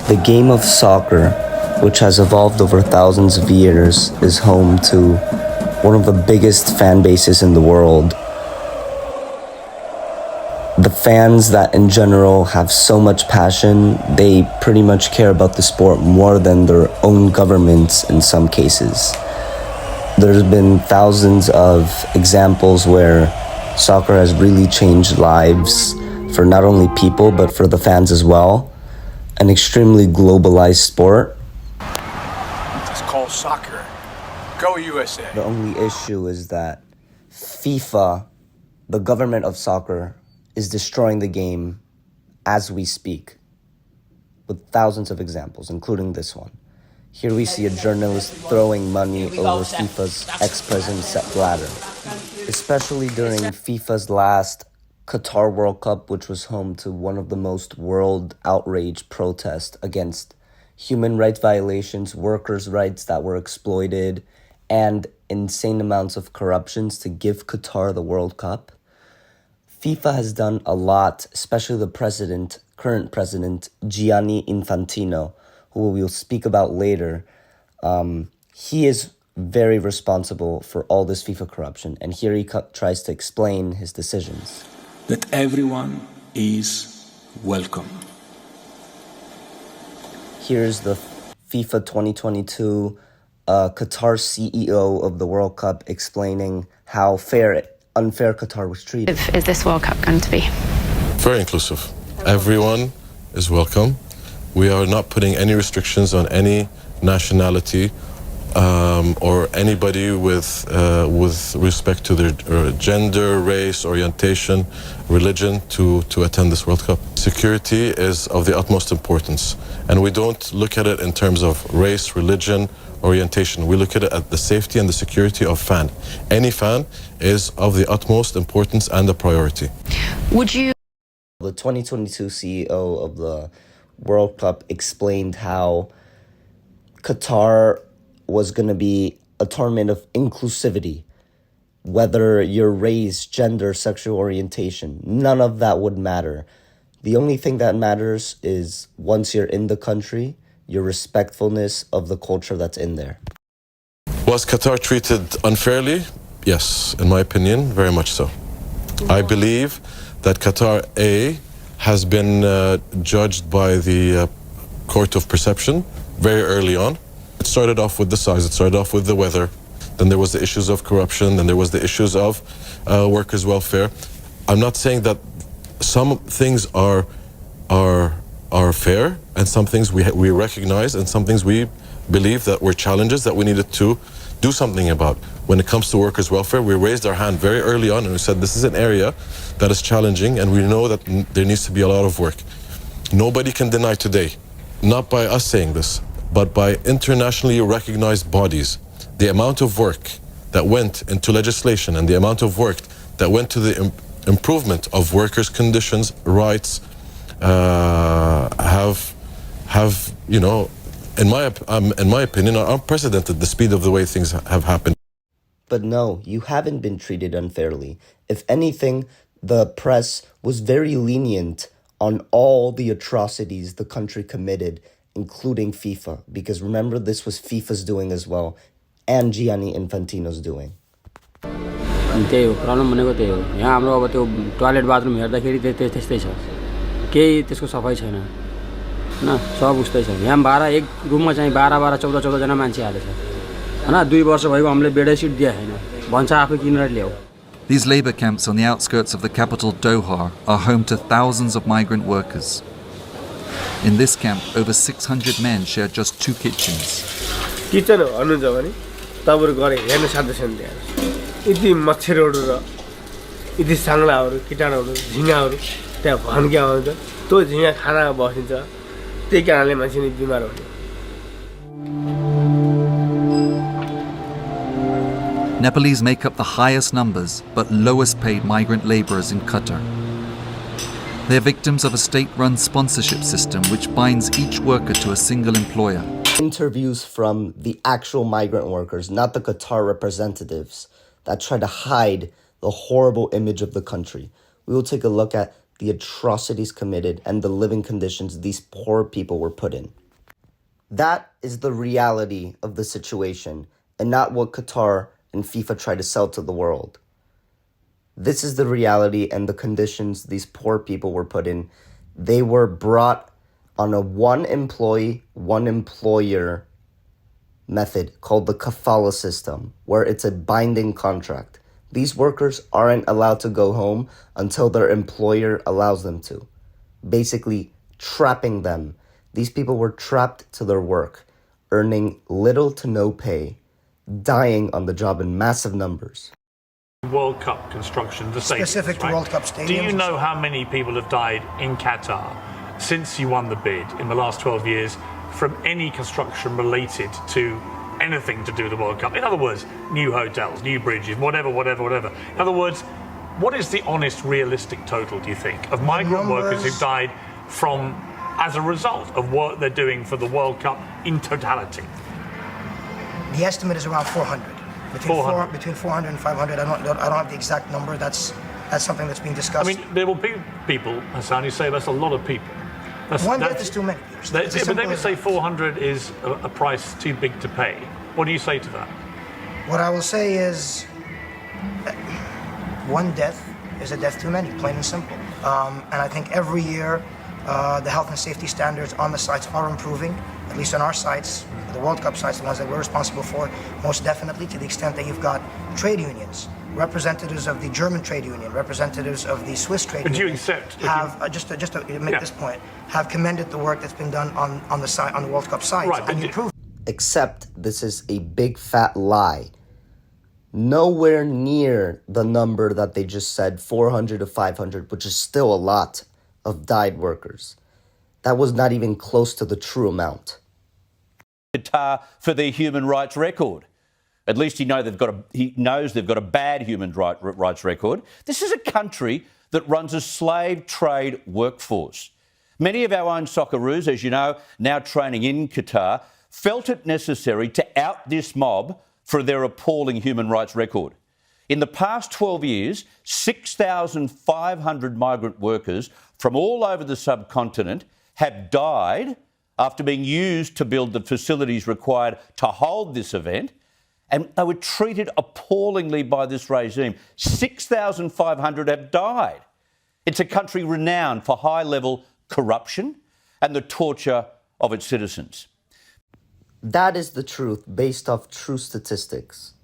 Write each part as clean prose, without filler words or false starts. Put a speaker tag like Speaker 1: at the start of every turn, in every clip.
Speaker 1: The game of soccer, which has evolved over thousands of years, is home to one of the biggest fan bases in the world. The fans that in general have so much passion, they pretty much care about the sport more than their own governments in some cases. There's been thousands of examples where soccer has really changed lives for not only people but for the fans as well. An extremely globalized sport.
Speaker 2: It's called soccer. Go USA.
Speaker 1: The only issue is that FIFA, the government of soccer, is destroying the game as we speak, with thousands of examples, including this one. Here we see a journalist throwing money over FIFA's ex-president Sepp Blatter, especially during FIFA's last Qatar World Cup, which was home to one of the most world outrage protests against human rights violations, workers' rights that were exploited, and insane amounts of corruptions to give Qatar the World Cup. FIFA has done a lot, especially the current president, Gianni Infantino, who we will speak about later. He is very responsible for all this FIFA corruption, and here he tries to explain his decisions.
Speaker 3: That everyone is welcome.
Speaker 1: Here's the FIFA 2022 Qatar CEO of the World Cup explaining how unfair Qatar was treated.
Speaker 4: Is this World Cup going to be?
Speaker 5: Very inclusive. Everyone is welcome. We are not putting any restrictions on any nationality or anybody with respect to their gender, race, orientation, religion to attend this World Cup. Security is of the utmost importance, and we don't look at it in terms of race, religion, orientation. We look at it at the safety and the security of fan. Any fan is of the utmost importance and a priority.
Speaker 1: The 2022 CEO of the World Cup explained how Qatar was going to be a tournament of inclusivity. Whether your race, gender, sexual orientation, none of that would matter. The only thing that matters is once you're in the country, your respectfulness of the culture that's in there.
Speaker 5: Was Qatar treated unfairly? Yes, in my opinion, very much so. I believe that Qatar A has been judged by the court of perception very early on. It started off with the size, it started off with the weather, then there was the issues of corruption, then there was the issues of workers' welfare. I'm not saying that some things are fair, and some things we recognize, and some things we believe that were challenges that we needed to do something about. When it comes to workers' welfare, we raised our hand very early on and we said this is an area that is challenging and we know that there needs to be a lot of work. Nobody can deny today, not by us saying this, but by internationally recognized bodies, the amount of work that went into legislation and the amount of work that went to the improvement of workers' conditions, rights, have you know, in my opinion, are unprecedented, the speed of the way things have happened.
Speaker 1: But no, you haven't been treated unfairly. If anything, the press was very lenient on all the atrocities the country committed, including FIFA. Because remember, this was FIFA's doing as well, and Gianni Infantino's doing.
Speaker 6: त्यही हो problem भनेको त्यही हो यहाँ हाम्रो अब त्यो toilet bathroom हेर्दाखेरि त्यस्तै छ केही त्यसको सफाइ छैन हैन सब उस्तै छ यहाँ 12 एक रुममा चाहिँ 12 14 जना मान्छे हालेछ हैन 2 वर्ष भएको हामीले बेडै सिट दिए छैन भन्छ आफै किनेर ल्याऊ.
Speaker 7: These labor camps on the outskirts of the capital Doha are home to thousands of migrant workers. In this camp, over 600 men share just 2 kitchens.
Speaker 8: Kitchen भन्नुहुन्छ भने तपाईहरु गरे हेर्न साध्य छैन त्यहाँ. यति मच्छरहरु र यति सांगलाहरु कीटाणुहरु झिंगाहरु त्यहाँ भन्क्या हुन्छ त्यो झिंगा खानामा बसिन्छ त्यही कारणले मान्छे नि बिमार हुन्छ.
Speaker 7: Nepalese make up the highest numbers but lowest paid migrant laborers in Qatar. They are victims of a state-run sponsorship system which binds each worker to a single employer.
Speaker 1: Interviews from the actual migrant workers, not the Qatar representatives that try to hide the horrible image of the country. We will take a look at the atrocities committed, and the living conditions these poor people were put in. That is the reality of the situation, and not what Qatar and FIFA try to sell to the world. This is the reality and the conditions these poor people were put in. They were brought on a one employee, one employer method called the kafala system, where it's a binding contract. These workers aren't allowed to go home until their employer allows them to, basically trapping them. These people were trapped to their work, earning little to no pay, dying on the job in massive numbers.
Speaker 4: World Cup construction, the
Speaker 9: specific
Speaker 4: stadiums,
Speaker 9: to
Speaker 4: right?
Speaker 9: World Cup stadiums.
Speaker 4: Do you know how many people have died in Qatar since you won the bid in the last 12 years from any construction related to anything to do with the World Cup? In other words, new hotels, new bridges, whatever. In other words, what is the honest, realistic total, do you think, of migrant workers who've died from as a result of work they're doing for the World Cup in totality?
Speaker 9: The estimate is around 400. Between 400 and 500. I don't have the exact number. That's something that's being discussed.
Speaker 4: I mean, there will be people, Hassan, who say that's a lot of people.
Speaker 9: One death is too many.
Speaker 4: But they would say 400 is a price too big to pay. What do you say to that?
Speaker 9: What I will say is, one death is a death too many, plain and simple. And I think every year, the health and safety standards on the sites are improving, at least on our sites, the World Cup sites, the ones that we're responsible for, most definitely, to the extent that you've got trade unions, representatives of the German trade union, representatives of the Swiss trade union.
Speaker 4: Do you accept?
Speaker 9: Have just to make this point, have commended the work that's been done on the site, on the World Cup sites,
Speaker 4: right,
Speaker 9: and improved.
Speaker 1: Except this is a big fat lie. Nowhere near the number that they just said, 400 to 500, which is still a lot of died workers. That was not even close to the true amount.
Speaker 10: Qatar for their human rights record. At least he knows they've got a bad human rights record. This is a country that runs a slave trade workforce. Many of our own Socceroos, as you know, now training in Qatar, felt it necessary to out this mob for their appalling human rights record. In the past 12 years, 6,500 migrant workers from all over the subcontinent have died after being used to build the facilities required to hold this event, and they were treated appallingly by this regime. 6,500 have died. It's a country renowned for high-level corruption and the torture of its citizens.
Speaker 1: That is the truth based off true statistics.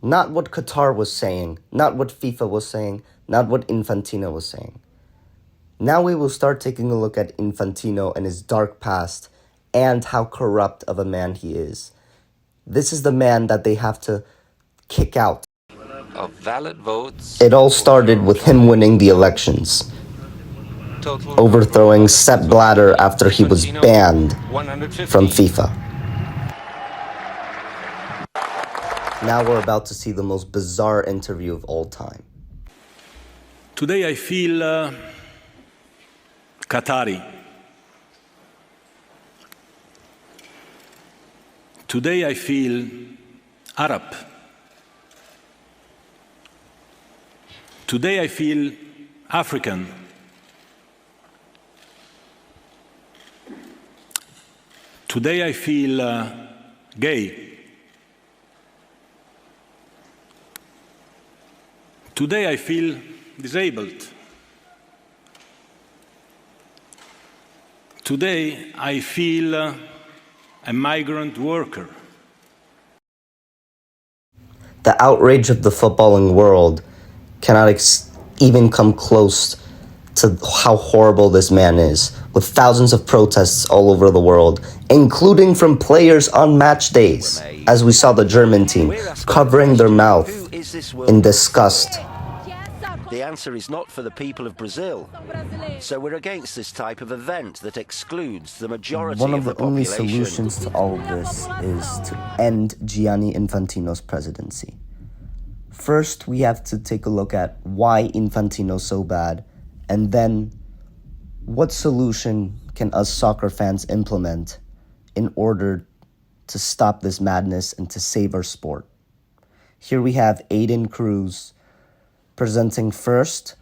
Speaker 1: Not what Qatar was saying, not what FIFA was saying, not what Infantino was saying. Now we will start taking a look at Infantino and his dark past and how corrupt of a man he is. This is the man that they have to kick out.
Speaker 11: Of valid votes.
Speaker 1: It all started with him winning the elections, overthrowing Sepp Blatter after he was banned from FIFA. Now we're about to see the most bizarre interview of all time.
Speaker 3: Today I feel Qatari. Today I feel Arab. Today I feel African. Today I feel gay. Today I feel disabled. Today I feel a migrant worker.
Speaker 1: The outrage of the footballing world cannot even come close to how horrible this man is, with thousands of protests all over the world, including from players on match days, as we saw the German team covering their mouth in disgust.
Speaker 12: The answer is not for the people of Brazil. So we're against this type of event that excludes the majority
Speaker 1: One
Speaker 12: of
Speaker 1: of
Speaker 12: the
Speaker 1: the only
Speaker 12: population.
Speaker 1: solutions to all of this is to end Gianni Infantino's presidency. First, we have to take a look at why Infantino's so bad, and then what solution can us soccer fans implement in order to stop this madness and to save our sport. Here we have Aiden Cruz presenting first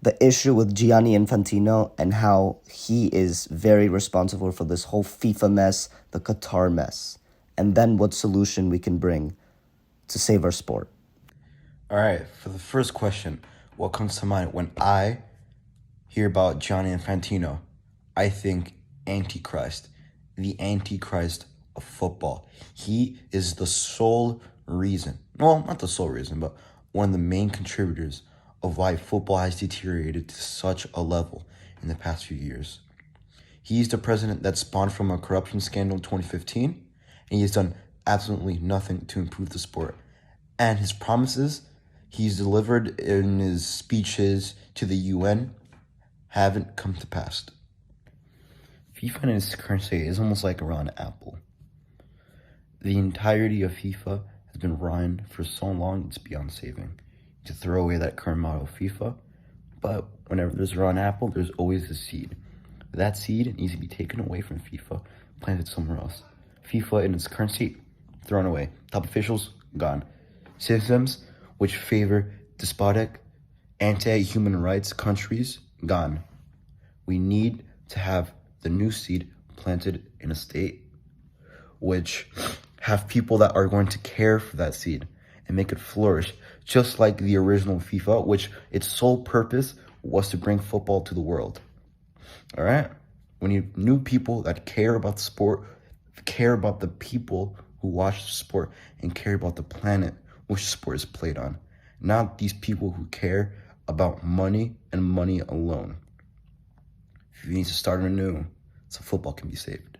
Speaker 1: the issue with Gianni Infantino and how he is very responsible for this whole FIFA mess, the Qatar mess, and then what solution we can bring to save our sport.
Speaker 13: All right, for the first question, what comes to mind when I hear about Gianni Infantino? I think Antichrist, the Antichrist of football. He is the sole reason, well, not the sole reason, but one of the main contributors of why football has deteriorated to such a level in the past few years. He's the president that spawned from a corruption scandal in 2015, and he has done absolutely nothing to improve the sport. And his promises he's delivered in his speeches to the UN haven't come to pass. FIFA in its current state is almost like a rotten apple. The entirety of FIFA has been rotten for so long it's beyond saving. To throw away that current model of FIFA, but whenever there's a rotten apple, there's always a seed. That seed needs to be taken away from FIFA, planted somewhere else. FIFA in its current state, thrown away. Top officials, gone. Systems which favor despotic, anti-human rights countries, gone. We need to have the new seed planted in a state which have people that are going to care for that seed and make it flourish, just like the original FIFA, which its sole purpose was to bring football to the world. All right? We need new people that care about the sport, care about the people who watch the sport, and care about the planet which sport is played on. Not these people who care about money and money alone. We need to start anew so football can be saved.